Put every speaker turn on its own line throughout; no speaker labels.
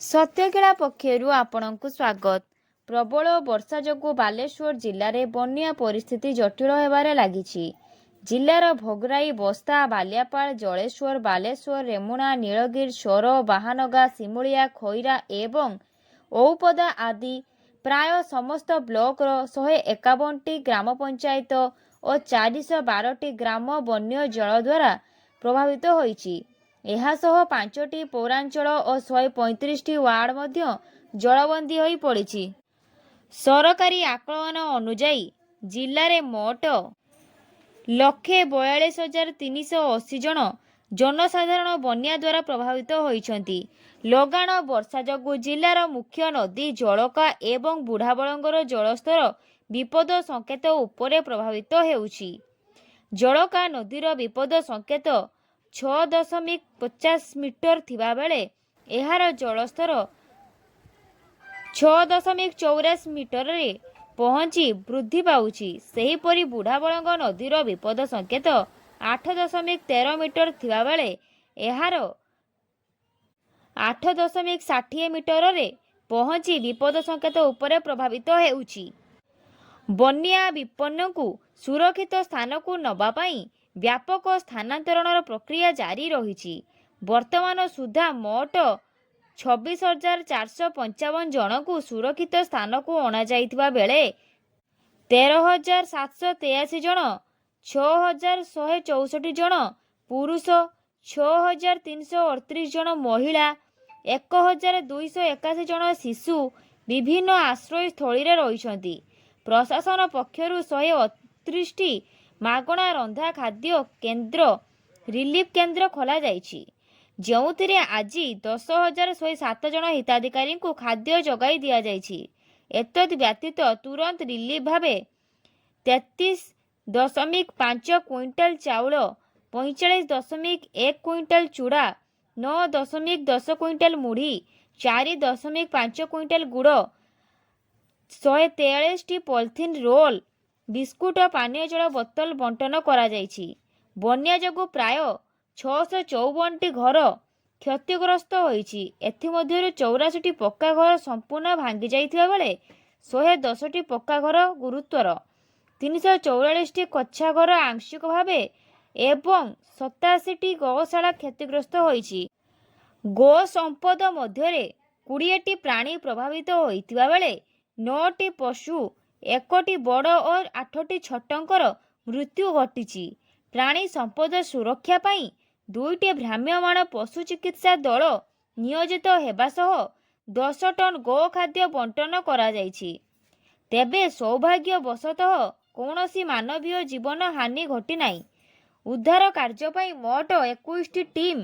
ସତ୍ୟକେଳା ପକ୍ଷରୁ ଆପଣଙ୍କୁ ସ୍ୱାଗତ। ପ୍ରବଳ ବର୍ଷା ଯୋଗୁଁ ବାଲେଶ୍ୱର ଜିଲ୍ଲାରେ ବନ୍ୟା ପରିସ୍ଥିତି ଜଟିଳ ହେବାରେ ଲାଗିଛି। ଜିଲ୍ଲାର ଭୋଗରାଇ, ବସ୍ତା, ବାଲିଆପାଳ, ଜଳେଶ୍ୱର, ବାଲେଶ୍ୱର, ରେମୁଣା, ନୀଳଗିରି, ସୋର, ବାହାନଗା, ଶିମୁଳିଆ, ଖଇରା ଏବଂ ଔପଦା ଆଦି ପ୍ରାୟ ସମସ୍ତ ବ୍ଲକର 151ଟି ଗ୍ରାମପଞ୍ଚାୟତ ଓ 412ଟି ଗ୍ରାମ ବନ୍ୟ ଜଳ ଦ୍ୱାରା ପ୍ରଭାବିତ ହୋଇଛି। ଏହାସହ 5ଟି ପୌରାଞ୍ଚଳ ଓ 135ଟି ୱାର୍ଡ ମଧ୍ୟ ଜଳବନ୍ଦୀ ହୋଇ ପଡ଼ିଛି। ସରକାରୀ ଆକଳନ ଅନୁଯାୟୀ ଜିଲ୍ଲାରେ ମୋଟ 1,42,380 ଜଣ ଜନସାଧାରଣ ବନ୍ୟା ଦ୍ୱାରା ପ୍ରଭାବିତ ହୋଇଛନ୍ତି। ଲଗାଣ ବର୍ଷା ଯୋଗୁଁ ଜିଲ୍ଲାର ମୁଖ୍ୟ ନଦୀ ଜଳକା ଏବଂ ବୁଢ଼ାବଳଙ୍ଗର ଜଳସ୍ତର ବିପଦ ସଂକେତ ଉପରେ ପ୍ରଭାବିତ ହେଉଛି। ଜଳକା ନଦୀର ବିପଦ ସଂକେତ 6.50 ମିଟର ଥିବାବେଳେ ଏହାର ଜଳସ୍ତର 6.84 ମିଟରରେ ପହଞ୍ଚି ବୃଦ୍ଧି ପାଉଛି। ସେହିପରି ବୁଢ଼ାବଳଙ୍ଗ ନଦୀର ବିପଦ ସଂକେତ 8.13 ମିଟର ଥିବାବେଳେ ଏହାର 8.60 ମିଟରରେ ପହଞ୍ଚି ବିପଦ ସଂକେତ ଉପରେ ପ୍ରଭାବିତ ହେଉଛି। ବନ୍ୟା ବିପନ୍ନଙ୍କୁ ସୁରକ୍ଷିତ ସ୍ଥାନକୁ ନେବା ପାଇଁ ବ୍ୟାପକ ସ୍ଥାନାନ୍ତରଣର ପ୍ରକ୍ରିୟା ଜାରି ରହିଛି। ବର୍ତ୍ତମାନ ସୁଦ୍ଧା ମୋଟ 26,455 ଜଣଙ୍କୁ ସୁରକ୍ଷିତ ସ୍ଥାନକୁ ଅଣାଯାଇଥିବା ବେଳେ 13,783 ଜଣ, 6,164 ଜଣ ପୁରୁଷ, 6,338 ଜଣ ମହିଳା, 1,281 ଜଣ ଶିଶୁ ବିଭିନ୍ନ ଆଶ୍ରୟସ୍ଥଳୀରେ ରହିଛନ୍ତି। ପ୍ରଶାସନ ପକ୍ଷରୁ 138ଟି ମାଗଣା ରନ୍ଧା ଖାଦ୍ୟ କେନ୍ଦ୍ର, ରିଲିଫ୍ କେନ୍ଦ୍ର ଖୋଲାଯାଇଛି, ଯେଉଁଥିରେ ଆଜି 10,107 ଜଣ ହିତାଧିକାରୀଙ୍କୁ ଖାଦ୍ୟ ଯୋଗାଇ ଦିଆଯାଇଛି। ଏତଦ୍ ବ୍ୟତୀତ ତୁରନ୍ତ ରିଲିଫ୍ ଭାବେ 33.5 କ୍ୱିଣ୍ଟାଲ ଚାଉଳ, 45.1 କ୍ୱିଣ୍ଟାଲ ଚୁଡ଼ା, 9.10 କ୍ୱିଣ୍ଟାଲ ମୁଢ଼ି, 4.5 କ୍ୱିଣ୍ଟାଲ ଗୁଡ଼, 143ଟି ପଲିଥିନ୍ ରୋଲ୍, ବିସ୍କୁଟ ଓ ପାନୀୟ ଜଳ ବୋତଲ ବଣ୍ଟନ କରାଯାଇଛି। ବନ୍ୟା ଯୋଗୁଁ ପ୍ରାୟ 654ଟି ଘର କ୍ଷତିଗ୍ରସ୍ତ ହୋଇଛି। ଏଥିମଧ୍ୟରୁ 84ଟି ପକ୍କା ଘର ସମ୍ପୂର୍ଣ୍ଣ ଭାଙ୍ଗି ଯାଇଥିବା ବେଳେ 110ଟି ପକ୍କା ଘର ଗୁରୁତର, 344ଟି କଚ୍ଚା ଘର ଆଂଶିକ ଭାବେ ଏବଂ 87ଟି ଗୋଶାଳା କ୍ଷତିଗ୍ରସ୍ତ ହୋଇଛି। ଗୋ ସମ୍ପଦ ମଧ୍ୟରେ 20ଟି ପ୍ରାଣୀ ପ୍ରଭାବିତ ହୋଇଥିବା ବେଳେ 9ଟି ପଶୁ, 1ଟି ବଡ଼ ଓ 8ଟି ଛୋଟଙ୍କର ମୃତ୍ୟୁ ଘଟିଛି। ପ୍ରାଣୀ ସମ୍ପଦ ସୁରକ୍ଷା ପାଇଁ 2ଟି ଭ୍ରାମ୍ୟମାଣ ପଶୁ ଚିକିତ୍ସା ଦଳ ନିୟୋଜିତ ହେବା ସହ 10 ଟନ୍ ଗୋ ଖାଦ୍ୟ ବଣ୍ଟନ କରାଯାଇଛି। ତେବେ ସୌଭାଗ୍ୟବଶତଃ କୌଣସି ମାନବୀୟ ଜୀବନ ହାନି ଘଟିନାହିଁ। ଉଦ୍ଧାର କାର୍ଯ୍ୟ ପାଇଁ ମୋଟ 21ଟି ଟିମ୍,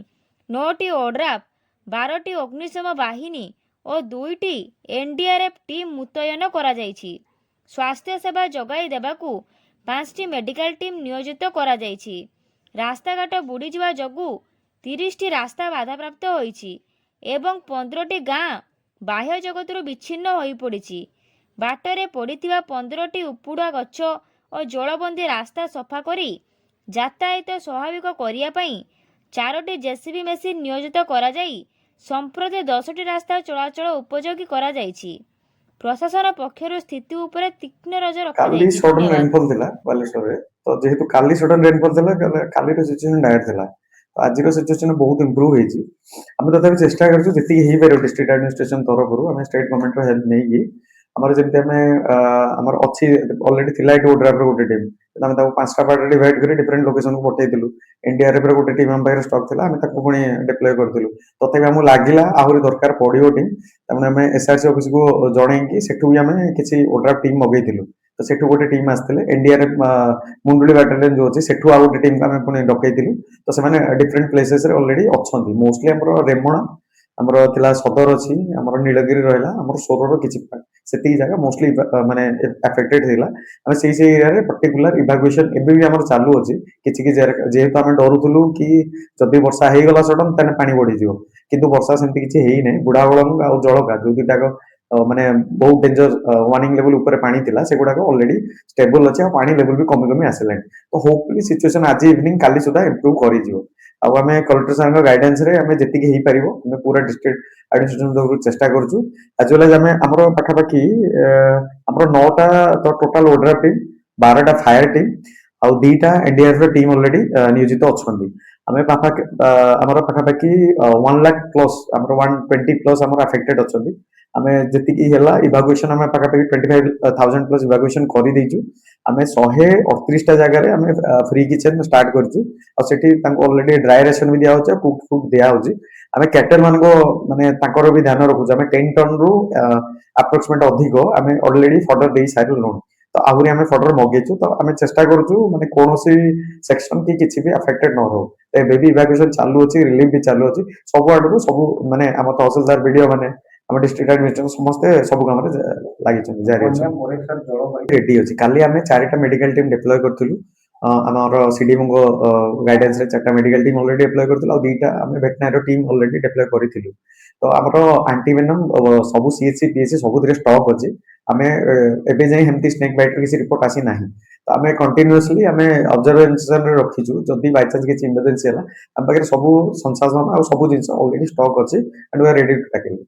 9ଟି ଓଡ୍ରାଫ୍, 12ଟି ଅଗ୍ନିଶମ ବାହିନୀ ଓ 2ଟି ଏନଡିଆରଏଫ୍ ଟିମ୍ ମୁତୟନ କରାଯାଇଛି। ସ୍ୱାସ୍ଥ୍ୟ ସେବା ଯୋଗାଇ ଦେବାକୁ 5ଟି ମେଡିକାଲ ଟିମ୍ ନିୟୋଜିତ କରାଯାଇଛି। ରାସ୍ତାଘାଟ ବୁଡ଼ିଯିବା ଯୋଗୁଁ 30ଟି ରାସ୍ତା ବାଧାପ୍ରାପ୍ତ ହୋଇଛି ଏବଂ 15ଟି ଗାଁ ବାହ୍ୟ ଜଗତରୁ ବିଚ୍ଛିନ୍ନ ହୋଇପଡ଼ିଛି। ବାଟରେ ପଡ଼ିଥିବା 15ଟି ଉପୁଡ଼ା ଗଛ ଓ ଜଳବନ୍ଦୀ ରାସ୍ତା ସଫା କରି ଯାତାୟାତ ସ୍ୱାଭାବିକ କରିବା ପାଇଁ 4ଟି ଜେସିବି ମେସିନ୍ ନିୟୋଜିତ କରାଯାଇ ସମ୍ପ୍ରତି 10ଟି ରାସ୍ତା ଚଳାଚଳ ଉପଯୋଗୀ କରାଯାଇଛି। ପ୍ରଶାସନ ପକ୍ଷରୁ ସ୍ଥିତି ଉପରେ ତୀକ୍ଷ୍ଣ ନଜର
କାଲି
ରଖାଯାଇଛି।
ସଡନ ରେନଫଲ ଥିଲା ବାଲେଶ୍ୱରରେ, ତ ଯେହେତୁ କାଲି ସଡନ ରେନଫଲ ଥିଲା, କାଲିର ସିଚୁଏସନ ଡାଏଟ ଥିଲା, ଆଜିର ସିଚୁଏସନ ବହୁତ ଇମ୍ପ୍ରୁଭ ହେଇଛି। ଆମେ ତଥାପି ଚେଷ୍ଟା କରୁଛୁ ଯେତିକି ହେଇପାରିବ ଡିଷ୍ଟ୍ରିକ୍ଟ ଆଡମିନିଷ୍ଟ୍ରେସନ ତରଫରୁ ଆମେ ଷ୍ଟେଟ ଗଭର୍ଣ୍ଣମେଣ୍ଟର ହେଲ୍ପ ନେଇକି ଆମର ଯେମିତି ଆମେ ଆମର ଅଛି ଅଲରେଡି ଥିଲା ଏଠି ଓଡ୍ରାଫର ଗୋଟେ ଟିମ୍, ଆମେ ତାକୁ 5ଟା ପାର୍ଟରେ ଡିଭାଇଡ କରି ଡିଫରେଣ୍ଟ ଲୋକେସନକୁ ପଠେଇଥିଲୁ। ଏନଡିଆରଏଫ ର ଗୋଟେ ଟିମ୍ ଆମ ପାଖରେ ଷ୍ଟକ୍ ଥିଲା, ଆମେ ତାକୁ ପୁଣି ଡିପ୍ଲୟ କରିଥିଲୁ। ତଥାପି ଆମକୁ ଲାଗିଲା ଆହୁରି ଦରକାର ପଡିବ ଟିମ୍, ତାମାନେ ଆମେ ଏସଆରସି ଅଫିସକୁ ଜଣେଇକି ସେଠୁ ବି ଆମେ କିଛି ଓଡ୍ରାଫ ଟିମ୍ ମଗେଇଥିଲୁ। ତ ସେଠୁ ଗୋଟେ ଟିମ୍ ଆସିଥିଲେ, ଏନଡିଆରଏଫ ମୁଣ୍ଡୁଳି ବାଟାଲିୟନ ଯୋଉ ଅଛି ସେଠୁ ଆଉ ଗୋଟେ ଟିମ୍ ଆମେ ପୁଣି ଡକେଇଥିଲୁ। ତ ସେମାନେ ଡିଫରେଣ୍ଟ ପ୍ଲେସେସରେ ଅଲରେଡି ଅଛନ୍ତି। ମୋଷ୍ଟଲି ଆମର ରେମୁଣା, ଆମର ଥିଲା ସଦର ଅଛି, ଆମର ନୀଳଗିରି ରହିଲା, ଆମର ସୋରର କିଛି ସେତିକି ଜାଗା ମୋଷ୍ଟଲି ମାନେ ଆଫେକ୍ଟେଡ ଥିଲା। ଆମେ ସେଇ ଏରିଆରେ ପର୍ଟିକୁଲାର ଇଭାକୁଏସନ ଏବେ ବି ଆମର ଚାଲୁ ଅଛି। କିଛି କିଛି ଯେହେତୁ ଆମେ ଡରୁଥିଲୁ କି ଯଦି ବର୍ଷା ହେଇଗଲା ସଡନ ତାହେଲେ ପାଣି ବଢିଯିବ, କିନ୍ତୁ ବର୍ଷା ସେମିତି କିଛି ହେଇନାହିଁ। ବୁଢାବଳଙ୍ଗ ଆଉ ଜଳକା ଯୋଉ ଦୁଇଟାକ ମାନେ ବହୁତ ଡେଞ୍ଜର ୱାର୍ଣ୍ଣିଂ ଲେଭେଲ ଉପରେ ପାଣି ଥିଲା, ସେଗୁଡାକ ଅଲରେଡି ଷ୍ଟେବଲ ଅଛି ଆଉ ପାଣି ଲେଭେଲ ବି କମି କମି ଆସିଲାଣି। ତ ହୋପଫୁଲି ସିଚୁଏସନ ଆଜି ଇଭିନିଂ କାଲି ସୁଦ୍ଧା ଇମ୍ପ୍ରୁଭ କରିଯିବ। ଆଉ ଆମେ କଲେକ୍ଟର ସାରଙ୍କ ଗାଇଡାନ୍ସ ରେ ଆମେ ଯେତିକି ହେଇପାରିବ ଆମେ ପୁରା ଡିଷ୍ଟ୍ରିକ୍ଟ ଆଡମିନିଷ୍ଟ୍ରେସନ ତରଫରୁ ଚେଷ୍ଟା କରୁଛୁ ଆଜ ୱେଲ୍ ଆଜ ଆମେ ଆମର ପାଖାପାଖି ଆମର 9ଟା ତ ଟୋଟାଲ ଓଡ୍ରାଫ ଟିମ୍ 12ଟା ଫାୟାର ଟିମ୍ ଆଉ 2ଟା ଏନଡିଆରଏଫ ର ଟିମ୍ ଅଲରେଡି ନିୟୋଜିତ ଅଛନ୍ତି ଆମେ ଆମର ପାଖାପାଖି 1 ଲାख ପ୍ଲସ୍ ଆମର 120 ପ୍ଲସ୍ ଆମର ଆଫେକ୍ଟେଡ ଅଛନ୍ତି ଆମେ ଯେତିକି ହେଲା ଇଭାକୁଏସନ ଆମେ ପାଖାପାଖି 25,000 ପ୍ଲସ୍ ଇଭାକୁଏସନ କରିଦେଇଛୁ ଆମେ 138ଟା ଜାଗାରେ ଆମେ ଫ୍ରି କିଚେନ ଷ୍ଟାର୍ଟ କରିଛୁ ଆଉ ସେଠି ତାଙ୍କୁ ଅଲରେଡି ଡ୍ରାଏ ରେସନ ବି ଦିଆହଉଛି ଆଉ କୁକ୍ ଫୁଡ୍ ଦିଆହଉଛି ଆମେ କ୍ୟାଟର ମାନଙ୍କ ମାନେ ତାଙ୍କର ବି ଧ୍ୟାନ ରଖୁଛୁ ଆମେ 10 ଟନ୍ ରୁ ଆପ୍ରୋକ୍ସିମେଟ ଅଧିକ ଆମେ ଅଲରେଡି ଫର୍ଡର ଦେଇ ସାରିଲୁଣୁ ତ ଆହୁରି ଆମେ ଫର୍ଡର ମଗେଇଛୁ ତ ଆମେ ଚେଷ୍ଟା କରୁଛୁ ମାନେ କୌଣସି ସେକ୍ସନ କି କିଛି ବି ଆଫେକ୍ଟେଡ ନ ହଉ ଏବେ ବି ଇଭାକୁଏସନ ଚାଲୁ ଅଛି ରିଲିଫ ବି ଚାଲୁ ଅଛି ସବୁ ଆଡକୁ ସବୁ ମାନେ ଆମ ତହସିଲଦାର ବିଡିଓ ମାନେ ଆମ ଡିଷ୍ଟ୍ରିକ୍ଟ ଆଡମିନିଷ୍ଟ୍ରେସନ ସମସ୍ତେ ସବୁ କାମରେ ଲାଗିଛନ୍ତି ଜାରି ଅଛନ୍ତି ରେଡି ଅଛି କାଲି ଆମେ 4ଟା ମେଡିକାଲ ଟିମ୍ ଡିପ୍ଲୟ କରିଥିଲୁ ଆମର ସିଡିଏମଓଙ୍କ ଗାଇଡାନ୍ସ ରେ 4ଟା ମେଡିକାଲ ଟିମ୍ ଅଲରେଡି ଡିପ୍ଲୟ କରିଥିଲୁ ଆଉ 2ଟା ଆମେ ଭେଟନାରୀ ଟିମ୍ ଅଲରେଡି ଡିପ୍ଲୟ କରିଥିଲୁ ତ ଆମର ଆଣ୍ଟିଭେନମ ସବୁ ସିଏଚସି ପିଏଚସି ସବୁଥିରେ ଷ୍ଟକ୍ ଅଛି ଆମେ ଏବେ ଯାଇ ସେମିତି ସ୍ନେକ୍ ବାଇଟ୍ର କିଛି ରିପୋର୍ଟ ଆସିନାହିଁ ତ ଆମେ କଣ୍ଟିନ୍ୟୁଅସଲି ଆମେ ଅବଜରଭେସନରେ ରଖିଛୁ ଯଦି ବାଇଚାନ୍ସ କିଛି ଇମର୍ଜେନ୍ସି ହେଲା ଆମ ପାଖରେ ସବୁ ସଂସାଧନ ଆଉ ସବୁ ଜିନିଷ ଅଲରେଡି ଷ୍ଟକ୍ ଅଛି and we are ready to tackle